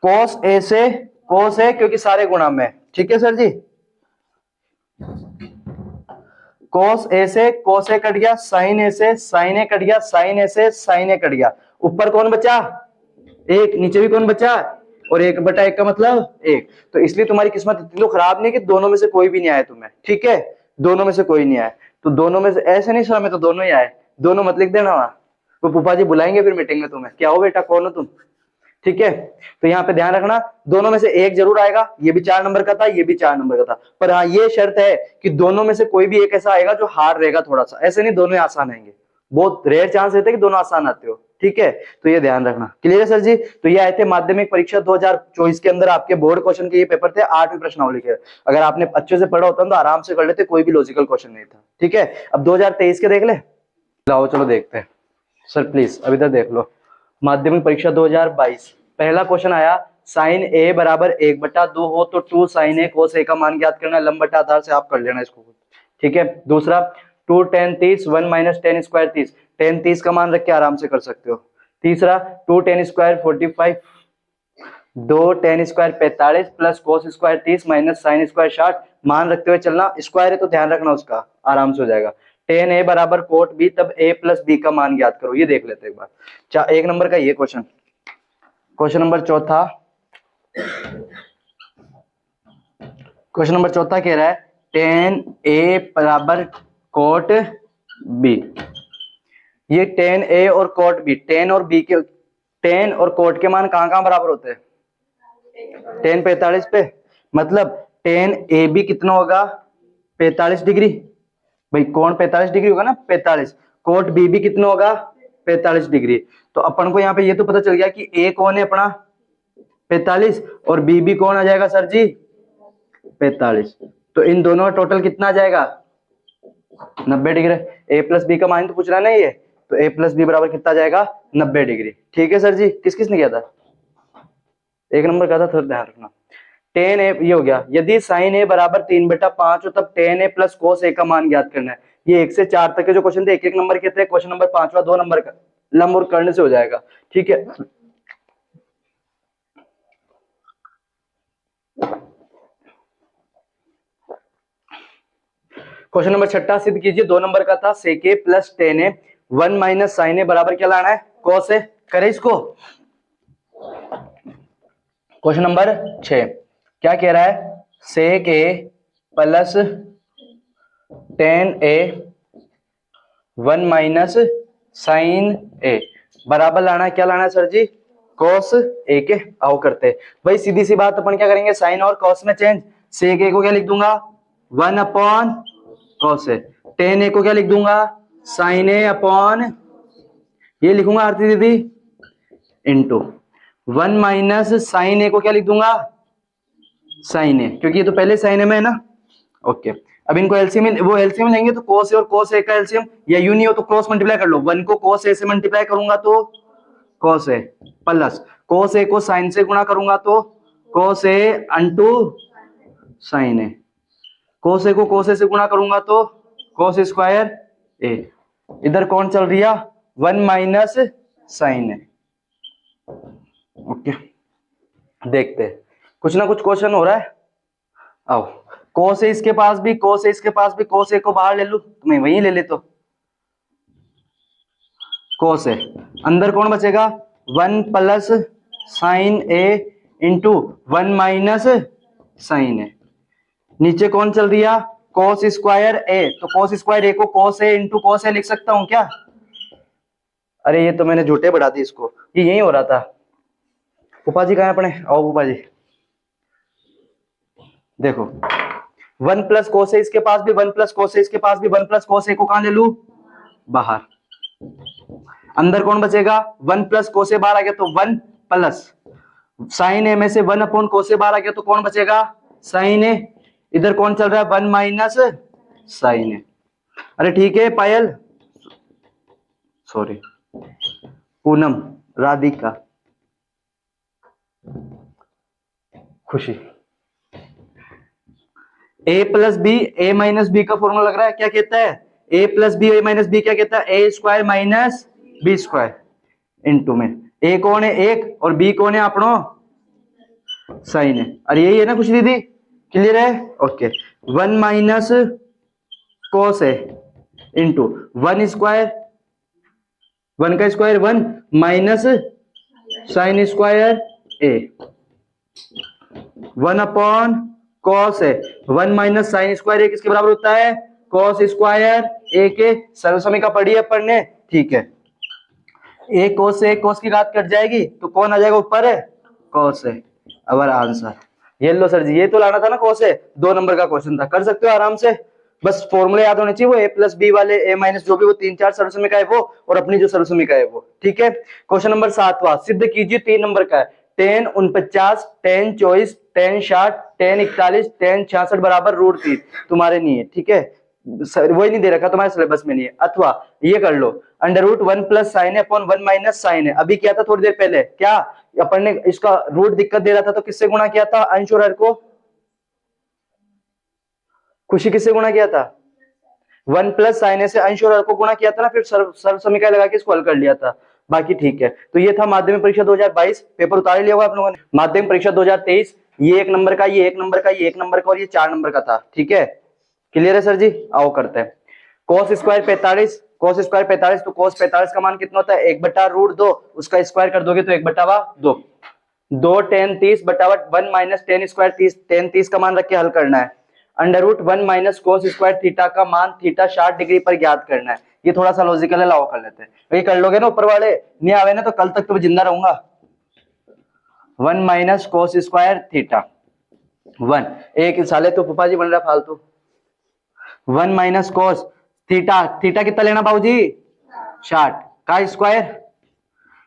कोस ए से कोस है क्योंकि सारे गुणा में, ठीक है सर जी, कोस ए से कोस ए कट गया, साइन ए से साइन ए कट गया, साइन ए से साइन ए कट गया, ऊपर कौन बचा एक, नीचे भी कौन बचा और 1/1 का मतलब 1, तो इसलिए तुम्हारी किस्मत इतनी तो खराब नहीं कि दोनों में से कोई भी नहीं आया तुम्हें, ठीक है, दोनों में से कोई नहीं आया, तो दोनों में से ऐसे नहीं सर में तो दोनों ही आए, दोनों मत लिख देना वहां, तो पुपा जी बुलाएंगे फिर मीटिंग में तुम्हें, क्या हो बेटा कौन हो तुम, ठीक है। तो यहाँ पे ध्यान रखना दोनों में से एक जरूर आएगा, ये भी 4 नंबर का था, ये भी 4 नंबर का था, पर हाँ ये शर्त है कि दोनों में से कोई भी एक ऐसा आएगा जो हार्ड रहेगा थोड़ा सा, ऐसे नहीं दोनों आसान आएंगे, बहुत रेयर चांस रहते हैं कि दोनों आसान आते हो, ठीक है, तो ये ध्यान रखना। क्लियर है सर जी। तो ये आए थे माध्यमिक परीक्षा 2024 के अंदर आपके बोर्ड क्वेश्चन के ये पेपर थे, 8वीं प्रश्नावली के, अगर आपने अच्छे से पढ़ा होता तो आराम से कर लेते, कोई भी लॉजिकल क्वेश्चन नहीं था, ठीक है। अब 2023 के देख ले, लाओ चलो देखते हैं सर, प्लीज अभी तक देख लो। माध्यमिक परीक्षा 2022 पहला क्वेश्चन आया, साइन ए बराबर 1/2 हो तो 2 साइन ए कोस ए का मान ज्ञात करना, लंब बटा आधार से आप कर लेना इसको, ठीक है। दूसरा 2 tan 30 1 minus tan square 30, tan 30 का मान रख के आराम से कर सकते हो। तीसरा 2 tan square 45, 2 tan square 45 plus cos square 30 minus sine square 60, मान रखते हुए चलना, स्क्वायर है तो ध्यान रखना उसका, आराम से हो जाएगा। tan a बराबर कोट b, तब a प्लस b का मान ज्ञात करो, ये देख लेते हैं एक बार। 1 नंबर का ये क्वेश्चन, क्वेश्चन नंबर चौथा, क्वेश्चन नंबर चौथा कह रहा है tan a बराबर कोट b, ये tan a और कोट b, tan और b के, tan और कोट के मान कहां कहां बराबर होते हैं tan 45 पे, मतलब tan a b कितना होगा 45 डिग्री, भाई कोण 45 डिग्री होगा ना 45, कोट b भी कितना होगा 45 डिग्री, तो अपन को यहाँ पे ये तो पता चल गया कि a कौन है अपना 45 और b भी कौन आ जाएगा सर जी 45, तो इन दोनों का टोटल कितना आ जाएगा 90 डिग्री। a प्लस बी का मान तो पूछ रहा है ना, ये तो a प्लस बी बराबर कितना जाएगा 90 डिग्री। ठीक है सर जी, किस किसने किया था, एक नंबर का था, थोड़ा ध्यान रखना। टेन ए ये हो गया, यदि साइन ए बराबर 3/5 हो तब टेन ए प्लस कोस ए का मान ज्ञात करना है। ये 1 से 4 तक के जो क्वेश्चन थे एक एक नंबर के थे, क्वेश्चन नंबर 5वां 2 नंबर का लंब और कर्ण से हो जाएगा। ठीक है, क्वेश्चन नंबर 6 सिद्ध कीजिए, 2 नंबर का था सेक ए प्लस टेन ए 1 माइनस साइन ए बराबर क्या लाना है, कोस ए। करें इसको। क्वेश्चन नंबर 6 क्या कह रहा है, सेक ए प्लस टेन ए 1 माइनस साइन ए बराबर लाना है, क्या लाना है सर जी, कोस ए के। आओ करते हैं भाई, सीधी सी बात, अपन क्या करेंगे, साइन और कॉस में चेंज। सेक ए को क्या लिख दूंगा 1 अपॉन कॉस ए, टेन ए को क्या लिख दूंगा साइन ए अपॉन, ये लिखूंगा आरती दीदी इंटू 1 माइनस साइन ए को क्या लिख दूंगा साइन ए, क्योंकि ये तो पहले साइन ए में है ना। ओके, अब इनको एलसीएम वो एलसीएम लेंगे तो कोस ए और कोस ए का एलसीएम, या यूं नहीं हो तो क्रॉस मल्टीप्लाई कर लो, 1 को कोस ए से मल्टीप्लाई करूंगा तो कोस ए प्लस कोस ए को साइन से गुणा करूंगा तो कोस ए अंटू साइन ए, कोस ए को कोस ए से गुणा करूंगा तो कोस स्क्वायर ए, इधर कौन चल रही है 1 माइनस साइन ए। ओके, देखते हैं कुछ ना कुछ क्वेश्चन हो रहा है। आओ, कोस ए इसके पास भी, कोस ए इसके पास भी, कोस ए को बाहर ले लूं तो मैं वहीं ले ले, तो कोस ए अंदर कौन बचेगा 1 plus sign A into 1 minus sine ए, नीचे कौन चल रही है कोस स्क्वायर ए, तो कोस स्क्वायर ए को कोस ए इंटू कोस ए लिख सकता हूं क्या, अरे ये तो मैंने झूठे बढ़ा दी इसको, ये यही हो रहा था। उपा जी कहाँ है अपने, आओ उपा जी, देखो 1 प्लस कोस ए इसके पास भी, 1 प्लस कोस ए इसके पास भी, 1 प्लस कोस ए को कहां ले लू बाहर, अंदर कौन बचेगा 1 प्लस कोस ए बाहर आ गया तो 1 प्लस साइन ए में से 1 अपॉन कोस ए बाहर आ गया तो कौन बचेगा साइन ए, इधर कौन चल रहा है 1 माइनस साइन ए। अरे ठीक है पायल, sorry Poonam, Radhika, Khushi, a plus B A minus B का फॉर्मूला लग रहा है, क्या कहता है a plus B A minus B क्या कहता है A square minus B square into में a कौन है 1 और b कौन है अपनो साइन है। अरे यही है ना खुशी दीदी, क्लियर है। ओके, 1 माइनस कोस ए इंटू 1 स्क्वायर, 1 का स्क्वायर 1 माइनस साइन स्क्वायर ए, 1 अपॉन कॉस है 1 माइनस साइन स्क्वायर ए किसके बराबर होता है कॉस स्क्वायर ए के, सर्वसमीका पढ़ी है अपन ने। ठीक है, ए कोस से कोस की घात कट जाएगी तो कौन आ जाएगा ऊपर है कॉस है। अवर आंसर ये लो सर जी, ये तो लाना था ना कॉस है, 2 नंबर का क्वेश्चन था, कर सकते हो आराम से, बस फॉर्मूले याद होने चाहिए, वो ए प्लस बी वाले ए माइनस जो भी वो 3-4 सर्वसमीका है वो, और अपनी जो सर्वसमीका है वो। ठीक है, क्वेश्चन नंबर 7वां सिद्ध कीजिए, 3 नंबर का है, tan 49 tan 24 tan 60 tan 41 tan 66 बराबर √3, तुम्हारे नहीं है। ठीक है, वही नहीं दे रखा तुम्हारे सिलेबस में नहीं है। अथवा ये कर लो √1 plus sine upon 1 minus sine है, अभी क्या था थोड़ी देर पहले, क्या अपन ने इसका रूट दिक्कत दे रहा था तो किससे गुणा किया था अंश और हर को, खुशी किससे गुणा किया था 1 प्लस साइन से अंश और हर को गुणा किया था ना, फिर सर्व समीकरण लगा के इसको हल कर लिया था। बाकी ठीक है, तो ये था माध्यमिक परीक्षा 2022, पेपर उतार लिया होगा आप लोगों ने। माध्यमिक परीक्षा 2023 ये 1 नंबर का, ये 1 नंबर का, ये 1 नंबर का और ये 4 नंबर का था। ठीक है, क्लियर है सर जी। आओ करते हैं, cos स्क्वायर 45, cos स्क्वायर 45 तो cos 45 का मान कितना होता है 1/√2, उसका स्क्वायर कर दोगे तो 1/2, 2 tan 30 बटा 1 माइनस tan स्क्वायर 30, tan 30 का मान रख के हल करना है। √1 माइनस cos स्क्वायर थीटा का मान थीटा 60 डिग्री पर ज्ञात करना है। ये थोड़ा सा लॉजिकल है, लाओ कर लेते हैं। ये कर लोगे ना ऊपर वाले, नहीं आवे ना तो कल तक तो जिंदा रहूंगा। 1 माइनस cos स्क्वायर थीटा 1, एक साले तो पुपा जी बन रहा फालतू। 1 माइनस cos थीटा, थीटा कितना लेना बाबूजी 60 का स्क्वायर,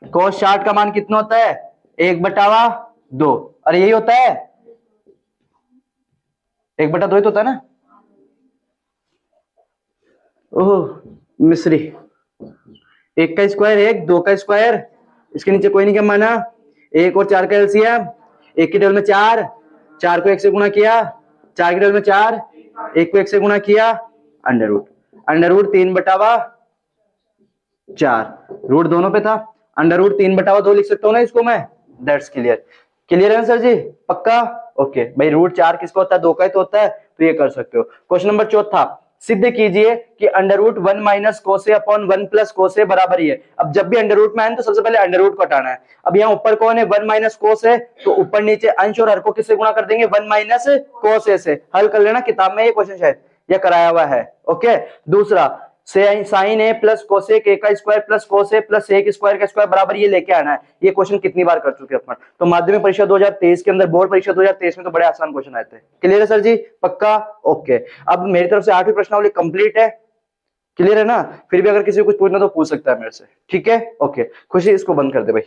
cos 60 का मान कितना होता है 1/2, अरे यही होता है 1/2 ही तो होता है ना। ओह मिस्री, एक का स्क्वायर एक, दो का स्क्वायर, इसके नीचे कोई नहीं क्या माना, एक और चार का एलसीएम, एक के टेबल में चार, चार को एक से गुणा किया, चार के टेबल में चार, एक को एक से गुणा किया, अंडर रूट 3/4, रूट दोनों पे था, अंडर रूट 3/2 लिख सकता हूँ ना इसको मैं, दैट्स क्लियर। क्लियर है ना सर जी, पक्का? ओके भाई, रूट 4 किसका होता है, दो का ही तो होता है, तो ये कर सकते हो। क्वेश्चन नंबर चौथा, सिद्ध कीजिए कि अंडर रूट 1 माइनस कोसे अपॉन 1 प्लस कोसे बराबर ही है। अब जब भी अंडर रूट में आए तो सबसे पहले अंडर रूट को हटाना है। अब यहाँ ऊपर कौन है, 1 माइनस कोस है, तो ऊपर नीचे अंश और हर को किससे गुणा कर देंगे, 1 माइनस कोस ए से। हल कर लेना, किताब में ये क्वेश्चन शायद या कराया हुआ है। ओके, दूसरा sine A plus cosec A का square plus cos A plus A square का स्क्वायर बराबर ये लेके आना है। ये क्वेश्चन कितनी बार कर चुके हैं अपन, तो माध्यमिक परीक्षा 2023 के अंदर, बोर्ड परीक्षा 2023 में तो बड़े आसान क्वेश्चन आए थे। क्लियर है सर जी, पक्का? ओके, अब मेरी तरफ से 8वीं प्रश्नावली कंप्लीट है। क्लियर है ना? फिर भी अगर किसी को कुछ पूछना तो पूछ सकता है मेरे से, ठीक है? ओके, खुशी इसको बंद कर दे भाई।